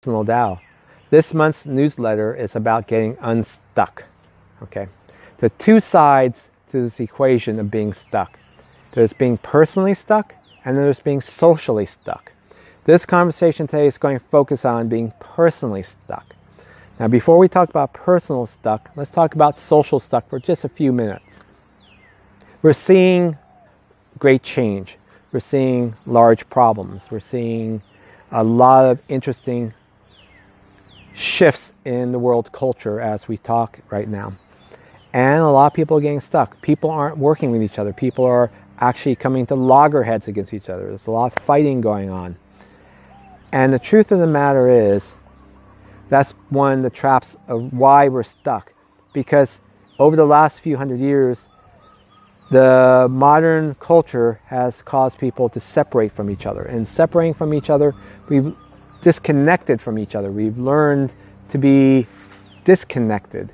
Personal Tao. This month's newsletter is about getting unstuck. Okay, there are two sides to this equation of being stuck. There's being personally stuck, and there's being socially stuck. This conversation today is going to focus on being personally stuck. Now, before we talk about personal stuck, let's talk about social stuck for just a few minutes. We're seeing great change. We're seeing large problems. We're seeing a lot of interesting shifts in the world culture as we talk right now. And a lot of people are getting stuck. People aren't working with each other. People are actually coming to loggerheads against each other. There's a lot of fighting going on. And the truth of the matter is, that's one of the traps of why we're stuck. Because over the last few hundred years, the modern culture has caused people to separate from each other. And separating from each other, we've disconnected from each other. We've learned to be disconnected.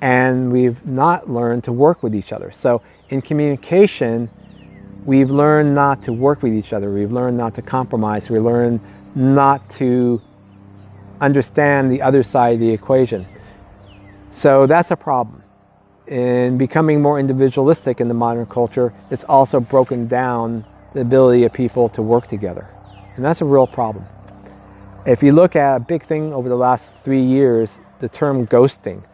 And we've not learned to work with each other. So in communication, we've learned not to work with each other. We've learned not to compromise. We learned not to understand the other side of the equation. So that's a problem. In becoming more individualistic in the modern culture, it's also broken down the ability of people to work together. And that's a real problem. If you look at a big thing over the last 3 years, the term ghosting.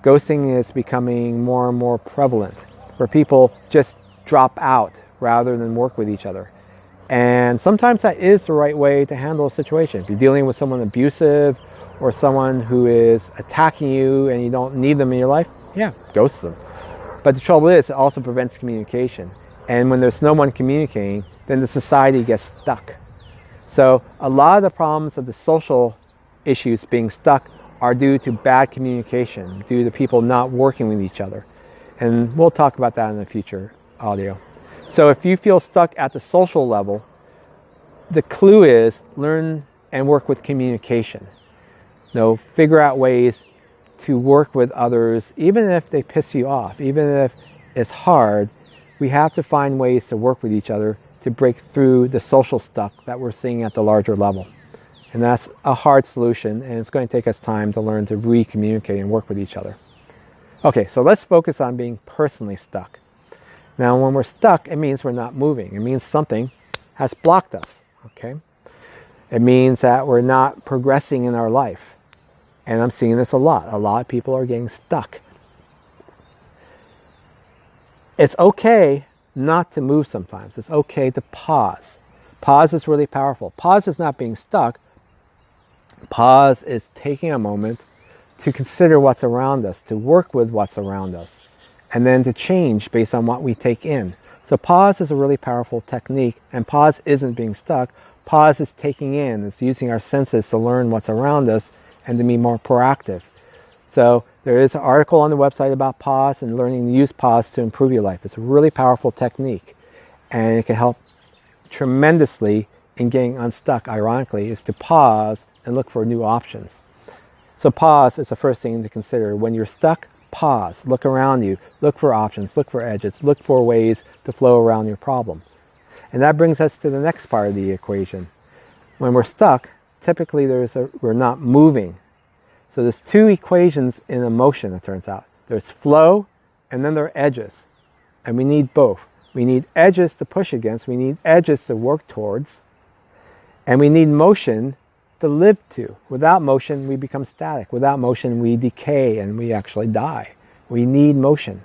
Ghosting is becoming more and more prevalent, where people just drop out rather than work with each other. And sometimes that is the right way to handle a situation. If you're dealing with someone abusive or someone who is attacking you and you don't need them in your life, yeah, ghost them. But the trouble is, it also prevents communication. And when there's no one communicating, then the society gets stuck. So a lot of the problems of the social issues being stuck are due to bad communication, due to people not working with each other. And we'll talk about that in the future audio. So if you feel stuck at the social level, the clue is learn and work with communication. Figure out ways to work with others, even if they piss you off, even if it's hard. We have to find ways to work with each other to break through the social stuck that we're seeing at the larger level. And that's a hard solution, and it's going to take us time to learn to re-communicate and work with each other. Okay, so let's focus on being personally stuck. Now, when we're stuck, it means we're not moving. It means something has blocked us, okay? It means that we're not progressing in our life. And I'm seeing this a lot. A lot of people are getting stuck. It's okay not to move sometimes. It's okay to pause. Pause is really powerful. Pause is not being stuck. Pause is taking a moment to consider what's around us, to work with what's around us, and then to change based on what we take in. So pause is a really powerful technique, and pause isn't being stuck. Pause is taking in, it's using our senses to learn what's around us and to be more proactive. So there is an article on the website about pause and learning to use pause to improve your life. It's a really powerful technique, and it can help tremendously in getting unstuck. Ironically, is to pause and look for new options. So pause is the first thing to consider. When you're stuck, pause, look around you, look for options, look for edges, look for ways to flow around your problem. And that brings us to the next part of the equation. When we're stuck, typically we're not moving. So there's two equations in emotion, it turns out. There's flow, and then there are edges. And we need both. We need edges to push against, we need edges to work towards, and we need motion to live to. Without motion, we become static. Without motion, we decay and we actually die. We need motion.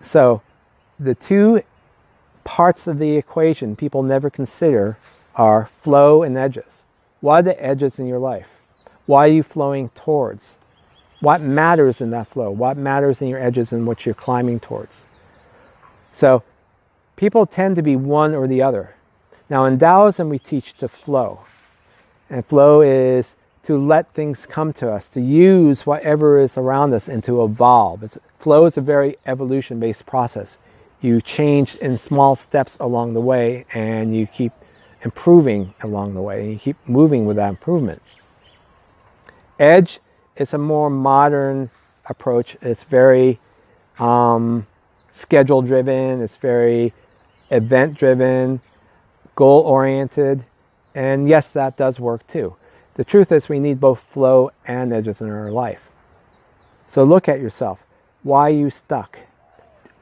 So the two parts of the equation people never consider are flow and edges. What are the edges in your life? Why are you flowing towards? What matters in that flow? What matters in your edges and what you're climbing towards? So people tend to be one or the other. Now in Taoism we teach to flow. And flow is to let things come to us, to use whatever is around us and to evolve. Flow is a very evolution-based process. You change in small steps along the way and you keep improving along the way and you keep moving with that improvement. Edge is a more modern approach. It's very schedule-driven, it's very event-driven, goal-oriented, And yes, that does work too. The truth is we need both flow and edges in our life. So look at yourself. Why are you stuck?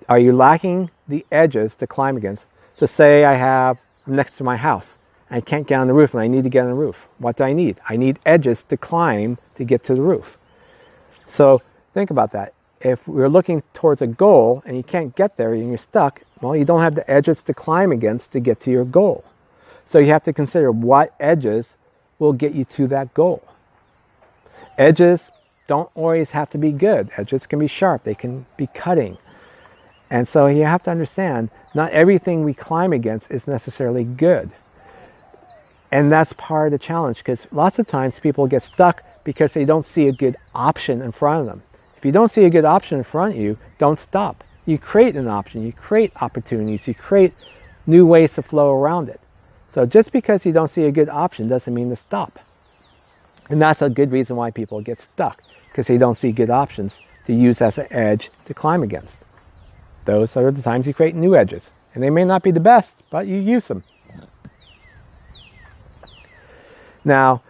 Are you lacking the edges to climb against? So say I'm next to my house. I can't get on the roof and I need to get on the roof. What do I need? I need edges to climb to get to the roof. So think about that. If we're looking towards a goal and you can't get there and you're stuck, well, you don't have the edges to climb against to get to your goal. So you have to consider what edges will get you to that goal. Edges don't always have to be good. Edges can be sharp. They can be cutting. And so you have to understand, not everything we climb against is necessarily good. And that's part of the challenge, because lots of times people get stuck because they don't see a good option in front of them. If you don't see a good option in front of you, don't stop. You create an option, you create opportunities, you create new ways to flow around it. So just because you don't see a good option doesn't mean to stop. And that's a good reason why people get stuck, because they don't see good options to use as an edge to climb against. Those are the times you create new edges. And they may not be the best, but you use them. Now,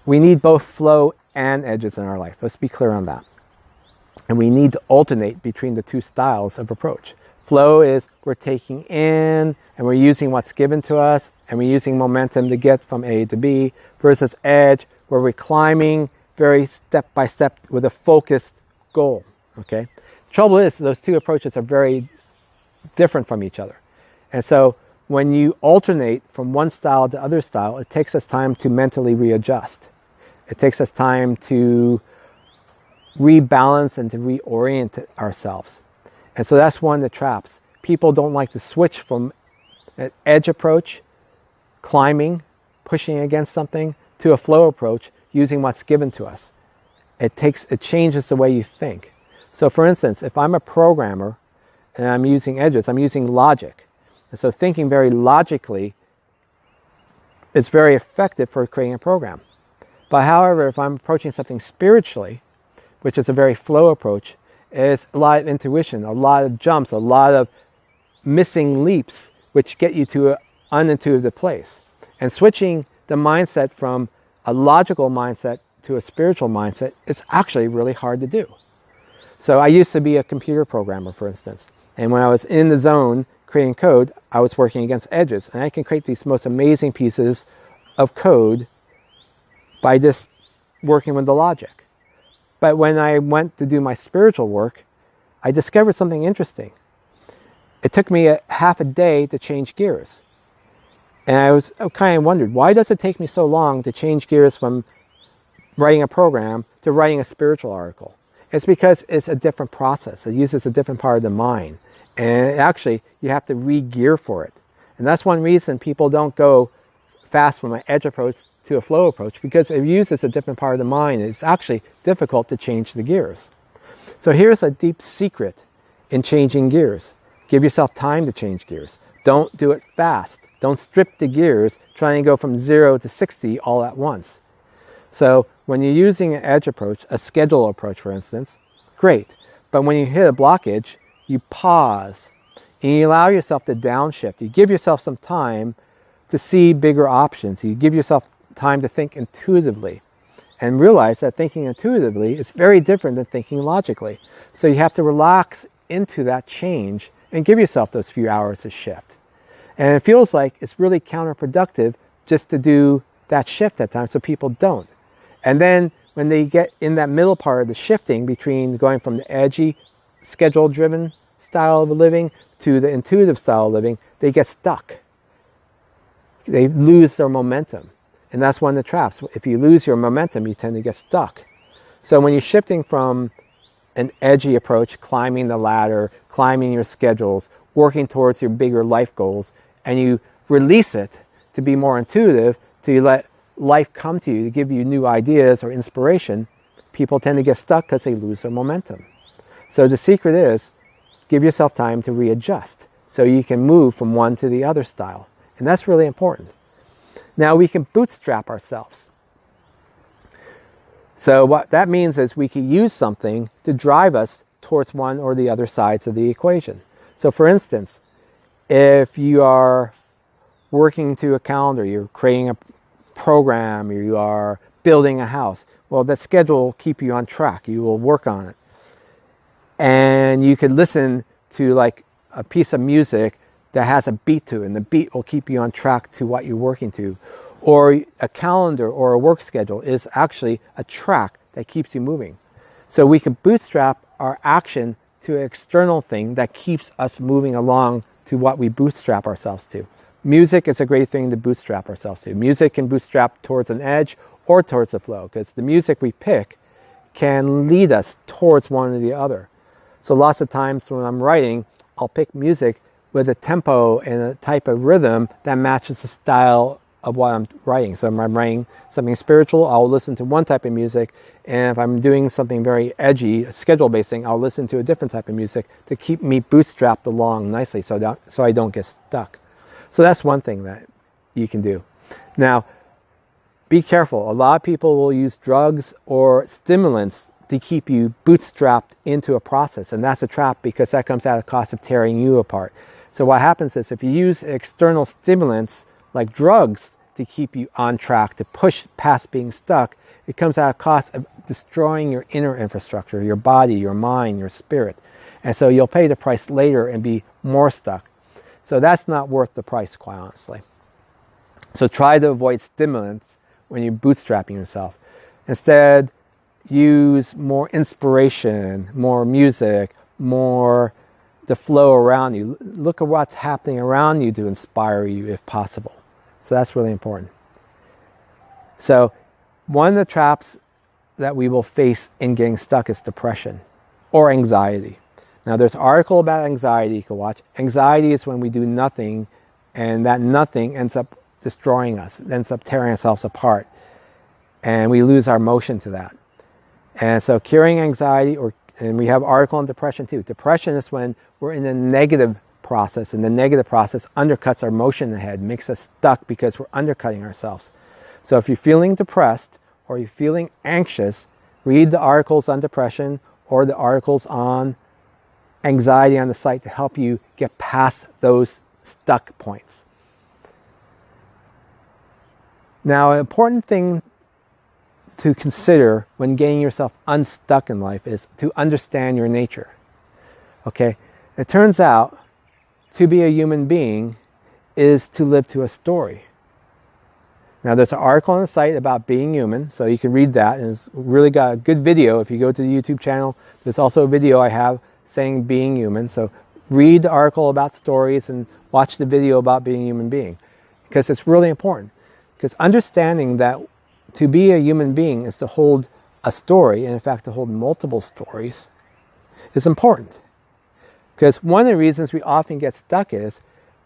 we need both flow and edges in our life. Let's be clear on that. And we need to alternate between the two styles of approach. Flow is we're taking in and we're using what's given to us and we're using momentum to get from A to B, versus edge where we're climbing very step by step with a focused goal. Okay? Trouble is, those two approaches are very different from each other. And so when you alternate from one style to other style, it takes us time to mentally readjust. It takes us time to rebalance and to reorient ourselves. And so that's one of the traps. People don't like to switch from an edge approach, climbing, pushing against something, to a flow approach, using what's given to us. It changes the way you think. So for instance, if I'm a programmer and I'm using edges, I'm using logic. And so thinking very logically is very effective for creating a program. But however, if I'm approaching something spiritually, which is a very flow approach, is a lot of intuition, a lot of jumps, a lot of missing leaps, which get you to an unintuitive place. And switching the mindset from a logical mindset to a spiritual mindset is actually really hard to do. So I used to be a computer programmer, for instance. And when I was in the zone creating code, I was working against edges. And I can create these most amazing pieces of code by just working with the logic. But when I went to do my spiritual work, I discovered something interesting. It took me half a day to change gears. And I kind of wondered, why does it take me so long to change gears from writing a program to writing a spiritual article? It's because it's a different process. It uses a different part of the mind. And actually, you have to re-gear for it. And that's one reason people don't go fast from an edge approach to a flow approach, because it uses a different part of the mind. It's actually difficult to change the gears. So here's a deep secret in changing gears. Give yourself time to change gears. Don't do it fast. Don't strip the gears trying to go from 0 to 60 all at once. So when you're using an edge approach, a schedule approach for instance, great. But when you hit a blockage, you pause and you allow yourself to downshift. You give yourself some time to see bigger options. You give yourself time to think intuitively and realize that thinking intuitively is very different than thinking logically. So you have to relax into that change and give yourself those few hours to shift. And it feels like it's really counterproductive just to do that shift at times, so people don't. And then when they get in that middle part of the shifting between going from the edgy, schedule-driven style of living to the intuitive style of living, they get stuck. They lose their momentum. And that's one of the traps. If you lose your momentum, you tend to get stuck. So when you're shifting from an edgy approach, climbing the ladder, climbing your schedules, working towards your bigger life goals, and you release it to be more intuitive, to let life come to you, to give you new ideas or inspiration, people tend to get stuck because they lose their momentum. So the secret is, give yourself time to readjust so you can move from one to the other style. And that's really important. Now we can bootstrap ourselves. So what that means is we can use something to drive us towards one or the other sides of the equation. So for instance, if you are working to a calendar, you're creating a program, you are building a house. Well, that schedule will keep you on track. You will work on it. And you could listen to like a piece of music that has a beat to it, and the beat will keep you on track to what you're working to. Or a calendar or a work schedule is actually a track that keeps you moving. So we can bootstrap our action to an external thing that keeps us moving along to what we bootstrap ourselves to. Music is a great thing to bootstrap ourselves to. Music can bootstrap towards an edge or towards the flow, because the music we pick can lead us towards one or the other. So lots of times when I'm writing, I'll pick music with a tempo and a type of rhythm that matches the style of what I'm writing. So if I'm writing something spiritual, I'll listen to one type of music. And if I'm doing something very edgy, schedule-based thing, I'll listen to a different type of music to keep me bootstrapped along nicely so I don't get stuck. So that's one thing that you can do. Now, be careful. A lot of people will use drugs or stimulants to keep you bootstrapped into a process. And that's a trap, because that comes at a cost of tearing you apart. So what happens is, if you use external stimulants like drugs to keep you on track, to push past being stuck, it comes at a cost of destroying your inner infrastructure, your body, your mind, your spirit. And so you'll pay the price later and be more stuck. So that's not worth the price, quite honestly. So try to avoid stimulants when you're bootstrapping yourself. Instead, use more inspiration, more music, more the flow around you. Look at what's happening around you to inspire you if possible. So that's really important. So one of the traps that we will face in getting stuck is depression or anxiety. Now there's an article about anxiety you can watch. Anxiety is when we do nothing, and that nothing ends up destroying us, it ends up tearing ourselves apart, and we lose our motion to that. And so curing anxiety, and we have an article on depression too. Depression is when we're in a negative process, and the negative process undercuts our motion ahead, makes us stuck because we're undercutting ourselves. So if you're feeling depressed or you're feeling anxious, read the articles on depression or the articles on anxiety on the site to help you get past those stuck points. Now, an important thing to consider when getting yourself unstuck in life is to understand your nature. Okay? It turns out to be a human being is to live to a story. Now there's an article on the site about being human, so you can read that, and it's really got a good video. If you go to the YouTube channel, there's also a video I have saying being human. So read the article about stories and watch the video about being a human being, because it's really important. Because understanding that to be a human being is to hold a story, and in fact to hold multiple stories, is important. Because one of the reasons we often get stuck is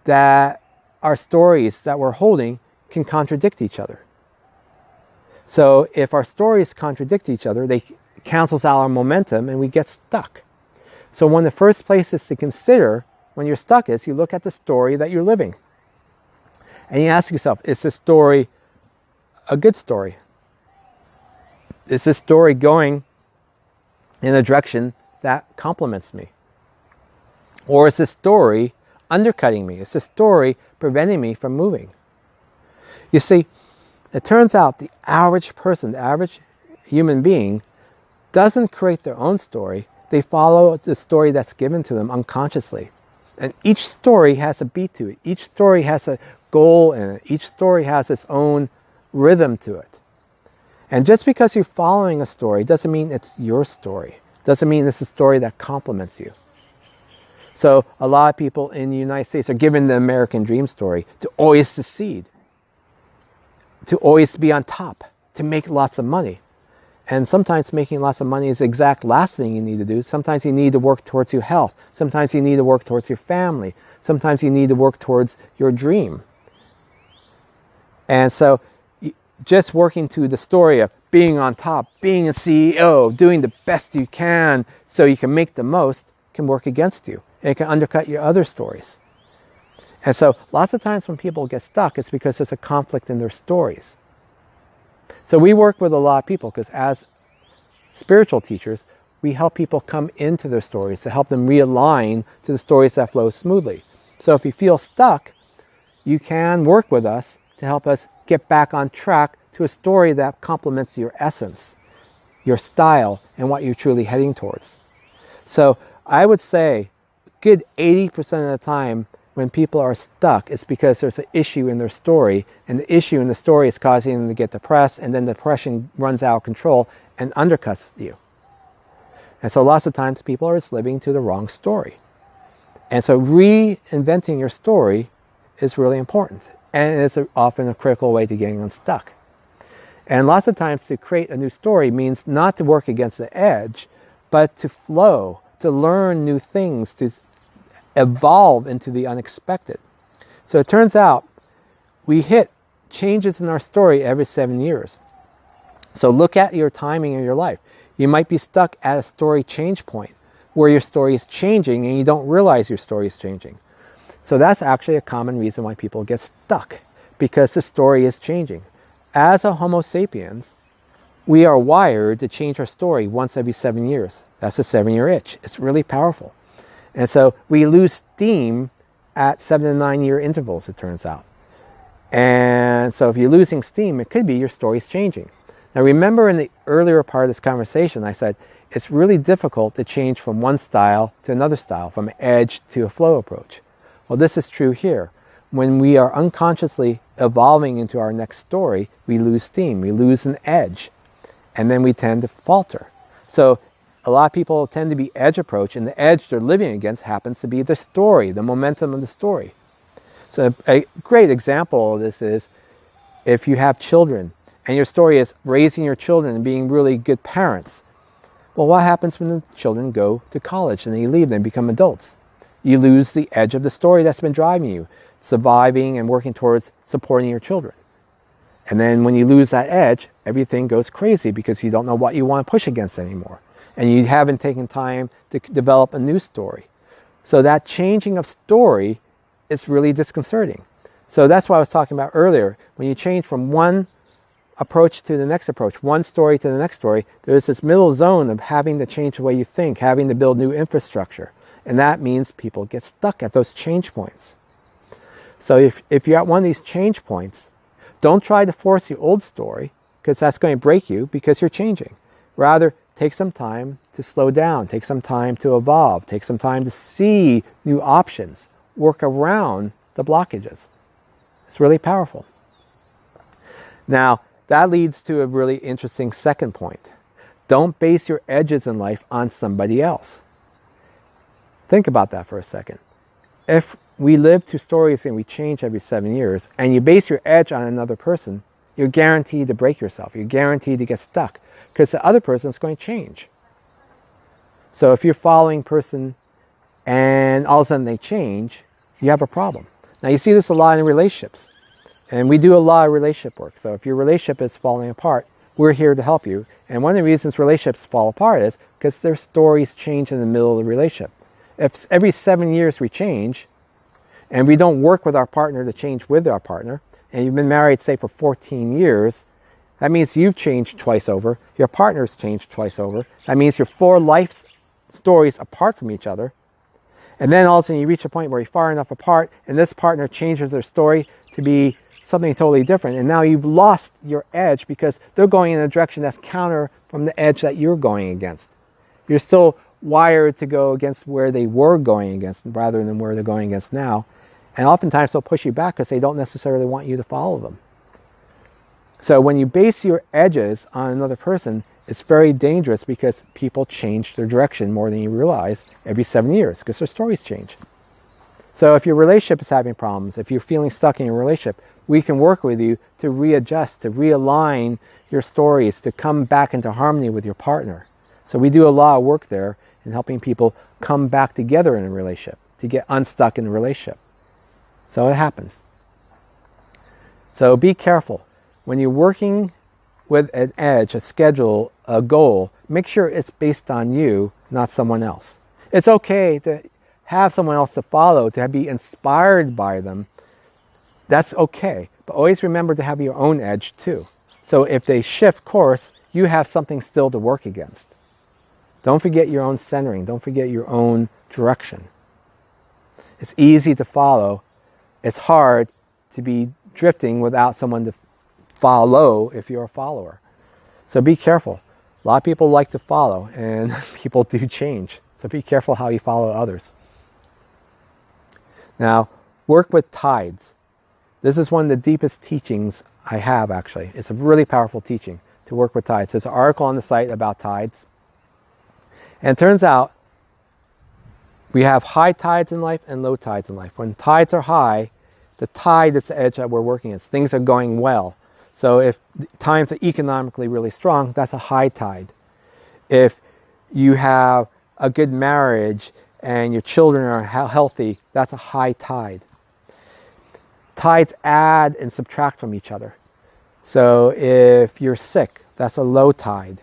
that our stories that we're holding can contradict each other. So if our stories contradict each other, they cancels out our momentum and we get stuck. So one of the first places to consider when you're stuck is you look at the story that you're living. And you ask yourself, is this story a good story? Is this story going in a direction that complements me? Or is this story undercutting me? Is this story preventing me from moving? You see, it turns out the average person, the average human being, doesn't create their own story. They follow the story that's given to them unconsciously. And each story has a beat to it. Each story has a goal in it. Each story has its own rhythm to it. And just because you're following a story doesn't mean it's your story. Doesn't mean it's a story that complements you. So a lot of people in the United States are given the American dream story to always succeed, to always be on top, to make lots of money. And sometimes making lots of money is the exact last thing you need to do. Sometimes you need to work towards your health. Sometimes you need to work towards your family. Sometimes you need to work towards your dream. And so just working to the story of being on top, being a CEO, doing the best you can so you can make the most can work against you. It can undercut your other stories. And so lots of times when people get stuck, it's because there's a conflict in their stories. So we work with a lot of people because as spiritual teachers, we help people come into their stories to help them realign to the stories that flow smoothly. So if you feel stuck, you can work with us to help us get back on track to a story that complements your essence, your style, and what you're truly heading towards. So I would say a good 80% of the time when people are stuck, it's because there's an issue in their story, and the issue in the story is causing them to get depressed, and then the depression runs out of control and undercuts you. And so lots of times people are just living to the wrong story. And so reinventing your story is really important, and it's often a critical way to getting unstuck. And lots of times to create a new story means not to work against the edge, but to flow, to learn new things, to evolve into the unexpected. So it turns out we hit changes in our story every 7 years. So look at your timing in your life. You might be stuck at a story change point where your story is changing and you don't realize your story is changing. So that's actually a common reason why people get stuck, because the story is changing. As a Homo sapiens, we are wired to change our story once every 7 years. That's a 7-year itch. It's really powerful. And so we lose steam at 7 to 9 year intervals, it turns out. And so if you're losing steam, it could be your story's changing. Now remember in the earlier part of this conversation, I said it's really difficult to change from one style to another style, from edge to a flow approach. Well, this is true here. When we are unconsciously evolving into our next story, we lose steam, we lose an edge, and then we tend to falter. So a lot of people tend to be edge approach, and the edge they're living against happens to be the story, the momentum of the story. So a great example of this is if you have children, and your story is raising your children and being really good parents. Well, what happens when the children go to college and they leave and become adults? You lose the edge of the story that's been driving you, surviving and working towards supporting your children. And then when you lose that edge, everything goes crazy because you don't know what you want to push against anymore. And you haven't taken time to develop a new story. So that changing of story is really disconcerting. So that's what I was talking about earlier. When you change from one approach to the next approach, one story to the next story, there's this middle zone of having to change the way you think, having to build new infrastructure. And that means people get stuck at those change points. So if you're at one of these change points, don't try to force your old story, because that's going to break you because you're changing. Rather, take some time to slow down, take some time to evolve, take some time to see new options, work around the blockages. It's really powerful. Now, that leads to a really interesting second point. Don't base your edges in life on somebody else. Think about that for a second. If we live to stories and we change every 7 years, and you base your edge on another person, you're guaranteed to break yourself. You're guaranteed to get stuck, because the other person is going to change. So if you're following person and all of a sudden they change, you have a problem. Now you see this a lot in relationships. And we do a lot of relationship work. So if your relationship is falling apart, we're here to help you. And one of the reasons relationships fall apart is because their stories change in the middle of the relationship. If every 7 years we change, and we don't work with our partner to change with our partner, and you've been married, say, for 14 years, that means you've changed twice over, your partner's changed twice over. That means you're 4 life stories apart from each other. And then all of a sudden you reach a point where you're far enough apart, and this partner changes their story to be something totally different. And now you've lost your edge because they're going in a direction that's counter from the edge that you're going against. You're still wired to go against where they were going against rather than where they're going against now. And oftentimes they'll push you back because they don't necessarily want you to follow them. So when you base your edges on another person, it's very dangerous because people change their direction more than you realize every 7 years because their stories change. So if your relationship is having problems, if you're feeling stuck in your relationship, we can work with you to readjust, to realign your stories, to come back into harmony with your partner. So we do a lot of work there in helping people come back together in a relationship, to get unstuck in a relationship. So it happens. So be careful. When you're working with an edge, a schedule, a goal, make sure it's based on you, not someone else. It's okay to have someone else to follow, to be inspired by them. That's okay. But always remember to have your own edge too. So if they shift course, you have something still to work against. Don't forget your own centering. Don't forget your own direction. It's easy to follow. It's hard to be drifting without someone to follow if you're a follower. So be careful. A lot of people like to follow, and people do change. So be careful how you follow others. Now, work with tides. This is one of the deepest teachings I have, actually. It's a really powerful teaching, to work with tides. There's an article on the site about tides. And it turns out we have high tides in life and low tides in life. When tides are high, the tide is the edge that we're working against. Things are going well. So if times are economically really strong, that's a high tide. If you have a good marriage and your children are healthy, that's a high tide. Tides add and subtract from each other. So if you're sick, that's a low tide.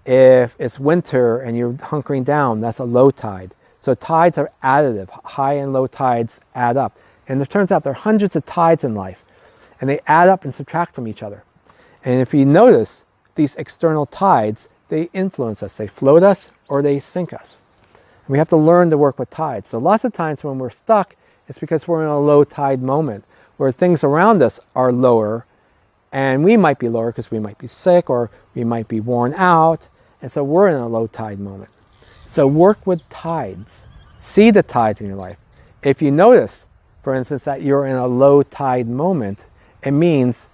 If it's winter and you're hunkering down, that's a low tide. So tides are additive. High and low tides add up. And it turns out there are hundreds of tides in life, and they add up and subtract from each other. And if you notice, these external tides, they influence us. They float us or they sink us. And we have to learn to work with tides. So lots of times when we're stuck, it's because we're in a low tide moment where things around us are lower, and we might be lower because we might be sick or we might be worn out. And so we're in a low tide moment. So work with tides. See the tides in your life. If you notice, for instance, that you're in a low tide moment, it means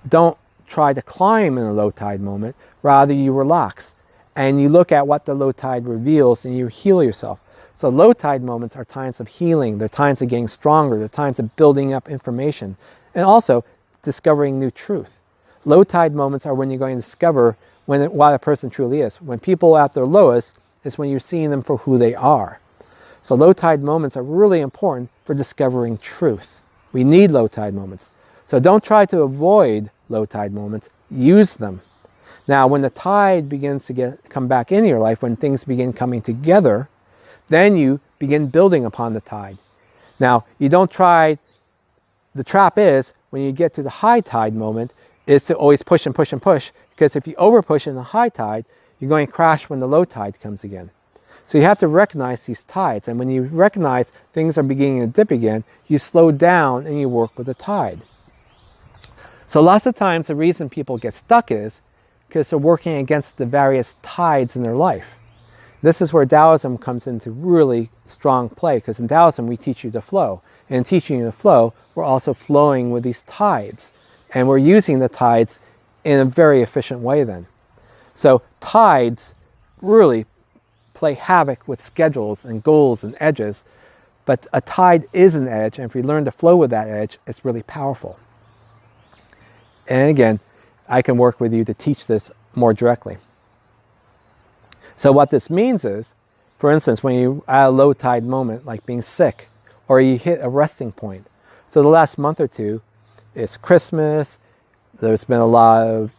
don't try to climb in a low tide moment. Rather, you relax and you look at what the low tide reveals and you heal yourself. So low tide moments are times of healing. They're times of getting stronger. They're times of building up information and also discovering new truth. Low tide moments are when you're going to discover what a person truly is. When people are at their lowest is when you're seeing them for who they are. So low tide moments are really important for discovering truth. We need low tide moments. So don't try to avoid low tide moments. Use them. Now, when the tide begins to come back into your life, when things begin coming together, then you begin building upon the tide. Now, you don't try, the trap is, when you get to the high tide moment, is to always push and push and push, because if you over push in the high tide, you're going to crash when the low tide comes again. So you have to recognize these tides, and when you recognize things are beginning to dip again, you slow down and you work with the tide. So lots of times the reason people get stuck is because they're working against the various tides in their life. This is where Taoism comes into really strong play, because in Taoism we teach you to flow. And in teaching you to flow, we're also flowing with these tides. And we're using the tides in a very efficient way then. So tides really play havoc with schedules and goals and edges. But a tide is an edge, and if we learn to flow with that edge, it's really powerful. And again, I can work with you to teach this more directly. So what this means is, for instance, when you're at a low tide moment, like being sick, or you hit a resting point. So the last month or two, it's Christmas, there's been a lot of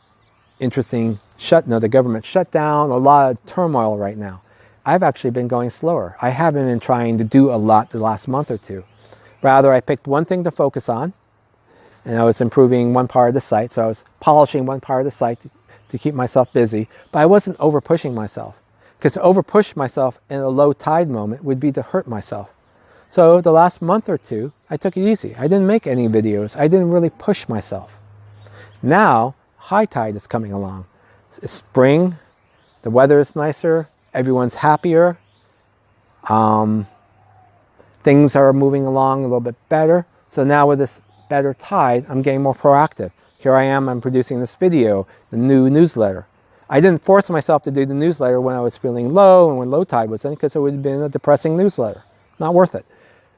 interesting the government shutdown, a lot of turmoil right now. I've actually been going slower. I haven't been trying to do a lot the last month or two. Rather, I picked one thing to focus on, and I was improving one part of the site, so I was polishing one part of the site to keep myself busy, but I wasn't over pushing myself. Because to over push myself in a low tide moment would be to hurt myself. So the last month or two, I took it easy. I didn't make any videos. I didn't really push myself. Now, high tide is coming along. It's spring, the weather is nicer, everyone's happier, things are moving along a little bit better. So now with this better tide, I'm getting more proactive. Here I am, I'm producing this video, the new newsletter. I didn't force myself to do the newsletter when I was feeling low and when low tide was in, because it would have been a depressing newsletter. Not worth it.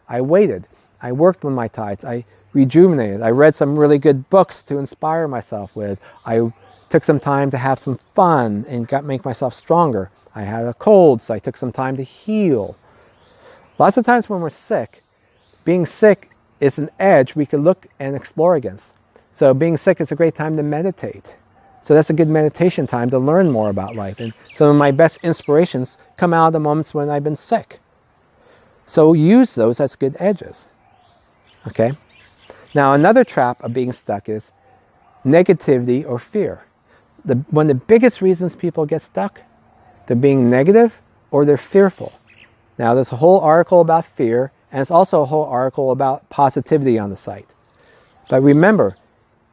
I waited. I worked with my tides. I rejuvenated. I read some really good books to inspire myself with. I took some time to have some fun and make myself stronger. I had a cold, so I took some time to heal. Lots of times when we're sick, being sick is an edge we can look and explore against. So being sick is a great time to meditate. So that's a good meditation time to learn more about life. And some of my best inspirations come out of the moments when I've been sick. So use those as good edges. Okay? Now another trap of being stuck is negativity or fear. One of the biggest reasons people get stuck, they're being negative or they're fearful. Now there's a whole article about fear, and it's also a whole article about positivity on the site. But remember,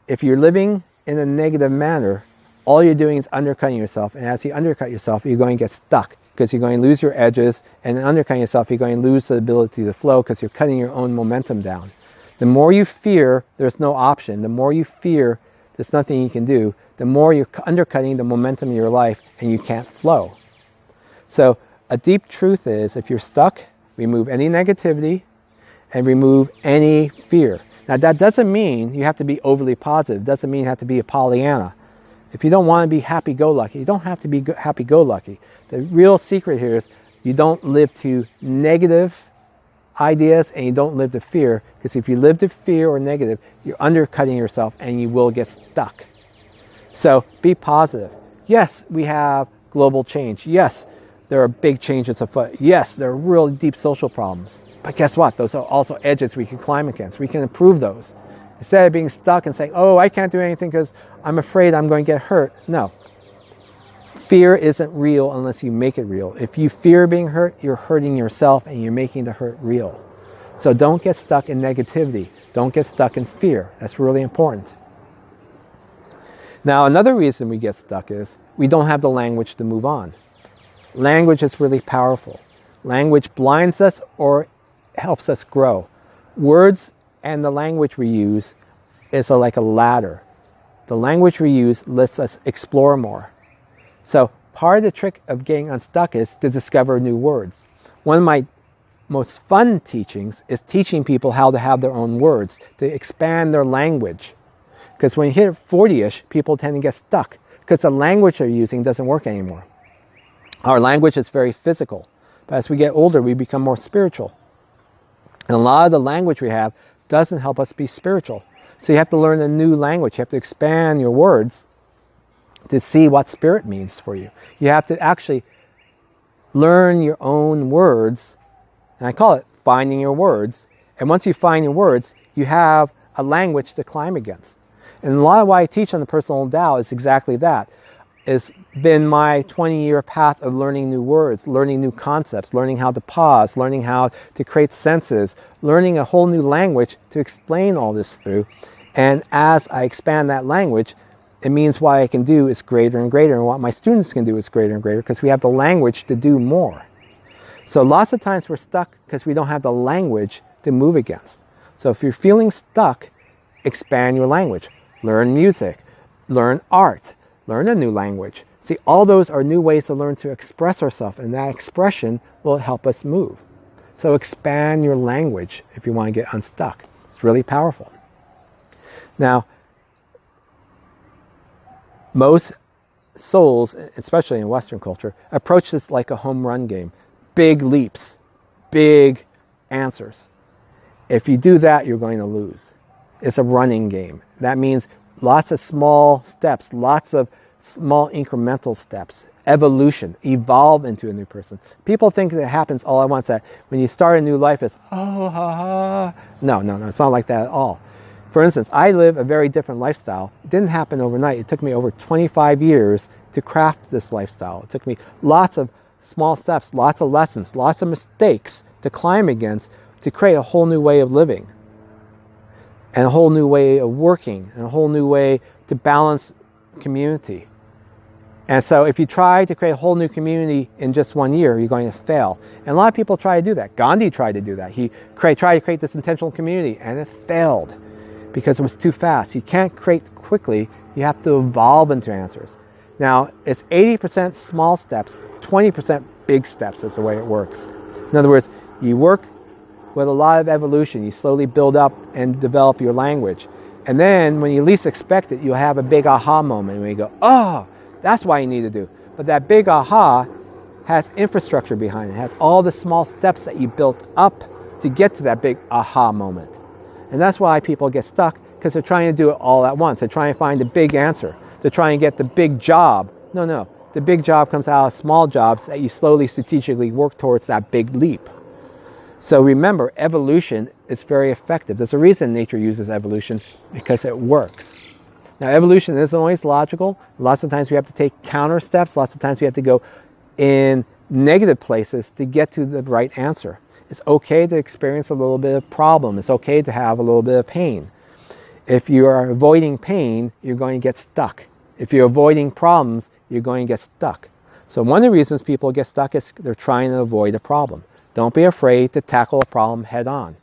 if you're living in a negative manner, all you're doing is undercutting yourself. And as you undercut yourself, you're going to get stuck because you're going to lose your edges. And in undercutting yourself, you're going to lose the ability to flow because you're cutting your own momentum down. The more you fear, there's no option. The more you fear, there's nothing you can do. The more you're undercutting the momentum in your life and you can't flow. So a deep truth is, if you're stuck, remove any negativity and remove any fear. Now that doesn't mean you have to be overly positive. It doesn't mean you have to be a Pollyanna. If you don't want to be happy-go-lucky, you don't have to be happy-go-lucky. The real secret here is you don't live to negative ideas and you don't live to fear, because if you live to fear or negative, you're undercutting yourself and you will get stuck. So be positive. Yes, we have global change. Yes, there are big changes afoot. Yes, there are really deep social problems. But guess what? Those are also edges we can climb against. We can improve those. Instead of being stuck and saying, oh, I can't do anything because I'm afraid I'm going to get hurt. No. Fear isn't real unless you make it real. If you fear being hurt, you're hurting yourself and you're making the hurt real. So don't get stuck in negativity. Don't get stuck in fear. That's really important. Now, another reason we get stuck is we don't have the language to move on. Language is really powerful. Language blinds us or helps us grow. Words and the language we use is like a ladder. The language we use lets us explore more. So part of the trick of getting unstuck is to discover new words. One of my most fun teachings is teaching people how to have their own words, to expand their language. Because when you hit 40-ish, people tend to get stuck because the language they're using doesn't work anymore. Our language is very physical, but as we get older, we become more spiritual. And a lot of the language we have doesn't help us be spiritual. So you have to learn a new language. You have to expand your words to see what spirit means for you. You have to actually learn your own words, and I call it finding your words. And once you find your words, you have a language to climb against. And a lot of what I teach on the Personal Tao is exactly that. It's been my 20-year path of learning new words, learning new concepts, learning how to pause, learning how to create senses, learning a whole new language to explain all this through. And as I expand that language, it means what I can do is greater and greater, and what my students can do is greater and greater, because we have the language to do more. So lots of times we're stuck because we don't have the language to move against. So if you're feeling stuck, expand your language. Learn music, learn art, learn a new language. See, all those are new ways to learn to express ourselves, and that expression will help us move. So expand your language if you want to get unstuck. It's really powerful. Now, most souls, especially in Western culture, approach this like a home run game. Big leaps, big answers. If you do that, you're going to lose. It's a running game. That means lots of small steps, lots of small incremental steps. Evolution, evolve into a new person. People think that it happens all at once, that when you start a new life, it's, oh, ha, ha. No, it's not like that at all. For instance, I live a very different lifestyle. It didn't happen overnight. It took me over 25 years to craft this lifestyle. It took me lots of small steps, lots of lessons, lots of mistakes to climb against to create a whole new way of living, and a whole new way of working, and a whole new way to balance community. And so if you try to create a whole new community in just 1 year, you're going to fail. And a lot of people try to do that. Gandhi tried to do that. He tried to create this intentional community, and it failed because it was too fast. You can't create quickly. You have to evolve into answers. Now, it's 80% small steps, 20% big steps is the way it works. In other words, you work with a lot of evolution. You slowly build up and develop your language. And then when you least expect it, you'll have a big aha moment where you go, oh, that's what you need to do. But that big aha has infrastructure behind it. It has all the small steps that you built up to get to that big aha moment. And that's why people get stuck, because they're trying to do it all at once. They're trying to find the big answer. They're trying to get the big job. No. The big job comes out of small jobs that you slowly strategically work towards that big leap. So remember, evolution is very effective. There's a reason nature uses evolution, because it works. Now, evolution isn't always logical. Lots of times we have to take counter steps. Lots of times we have to go in negative places to get to the right answer. It's okay to experience a little bit of problem. It's okay to have a little bit of pain. If you are avoiding pain, you're going to get stuck. If you're avoiding problems, you're going to get stuck. So one of the reasons people get stuck is they're trying to avoid a problem. Don't be afraid to tackle a problem head on.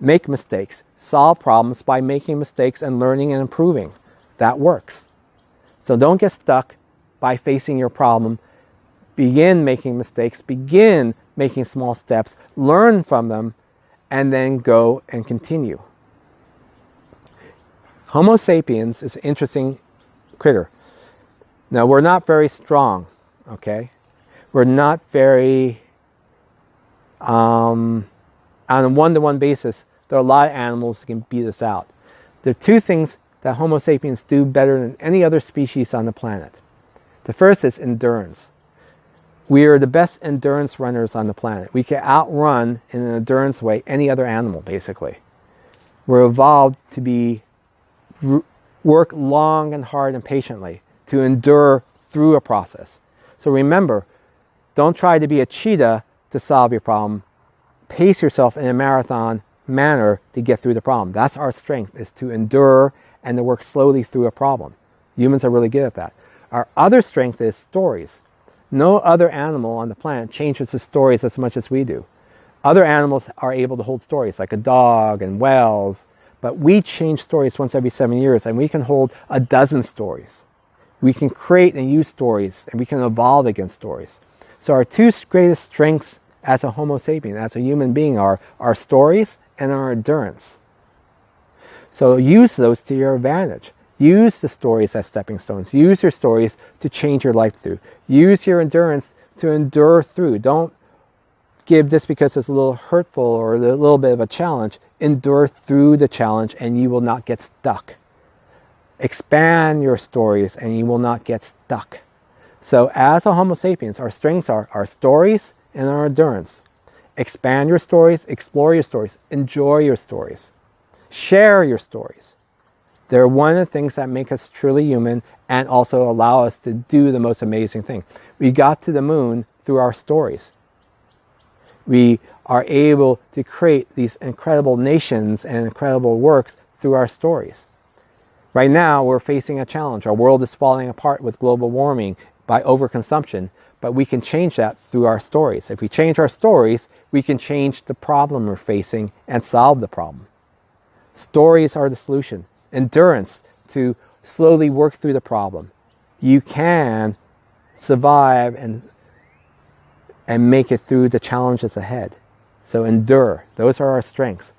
Make mistakes. Solve problems by making mistakes and learning and improving. That works. So don't get stuck by facing your problem. Begin making mistakes. Begin making small steps. Learn from them, and then go and continue. Homo sapiens is an interesting critter. Now, we're not very strong, okay? We're not very, on a one-to-one basis, there are a lot of animals that can beat us out. There are two things that Homo sapiens do better than any other species on the planet. The first is endurance. We are the best endurance runners on the planet. We can outrun, in an endurance way, any other animal, basically. We're evolved to work long and hard and patiently, to endure through a process. So remember, don't try to be a cheetah to solve your problem. Pace yourself in a marathon manner to get through the problem. That's our strength, is to endure and to work slowly through a problem. Humans are really good at that. Our other strength is stories. No other animal on the planet changes its stories as much as we do. Other animals are able to hold stories, like a dog and whales, but we change stories once every 7 years, and we can hold a dozen stories. We can create and use stories, and we can evolve against stories. So our two greatest strengths as a Homo sapien, as a human being, are our stories and our endurance. So use those to your advantage. Use the stories as stepping stones. Use your stories to change your life through. Use your endurance to endure through. Don't give this because it's a little hurtful or a little bit of a challenge. Endure through the challenge and you will not get stuck. Expand your stories and you will not get stuck. So as a Homo sapiens, our strengths are our stories and our endurance. Expand your stories, explore your stories, enjoy your stories. Share your stories. They're one of the things that make us truly human and also allow us to do the most amazing thing. We got to the moon through our stories. We are able to create these incredible nations and incredible works through our stories. Right now, we're facing a challenge. Our world is falling apart with global warming by overconsumption, but we can change that through our stories. If we change our stories, we can change the problem we're facing and solve the problem. Stories are the solution. Endurance to slowly work through the problem. You can survive and make it through the challenges ahead. So endure. Those are our strengths.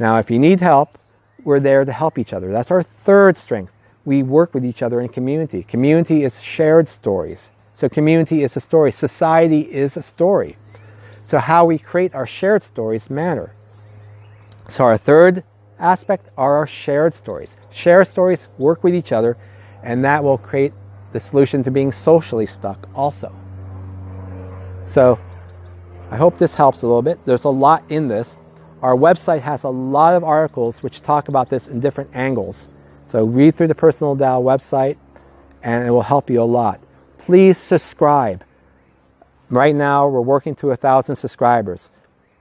Now, if you need help, we're there to help each other. That's our third strength. We work with each other in community. Community is shared stories. So community is a story. Society is a story. So how we create our shared stories matter. So our third aspect are our shared stories. Share stories, work with each other, and that will create the solution to being socially stuck also. So I hope this helps a little bit. There's a lot in this. Our website has a lot of articles which talk about this in different angles. So read through the Personal Tao website and it will help you a lot. Please subscribe. Right now we're working to 1,000 subscribers.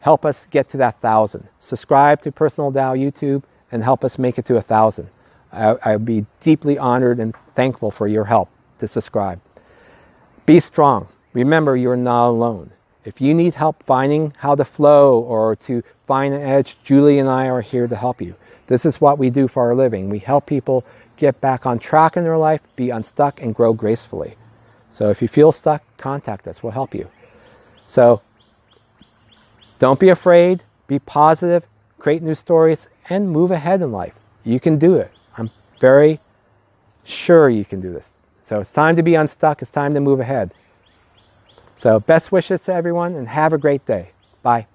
Help us get to that 1,000. Subscribe to Personal Tao YouTube and help us make it to 1,000. I'd be deeply honored and thankful for your help to subscribe. Be strong. Remember, you're not alone. If you need help finding how to flow or to find an edge, Julie and I are here to help you. This is what we do for our living. We help people get back on track in their life, be unstuck, and grow gracefully. So if you feel stuck, contact us. We'll help you. So don't be afraid. Be positive. Create new stories and move ahead in life. You can do it. I'm very sure you can do this. So it's time to be unstuck. It's time to move ahead. So best wishes to everyone and have a great day. Bye.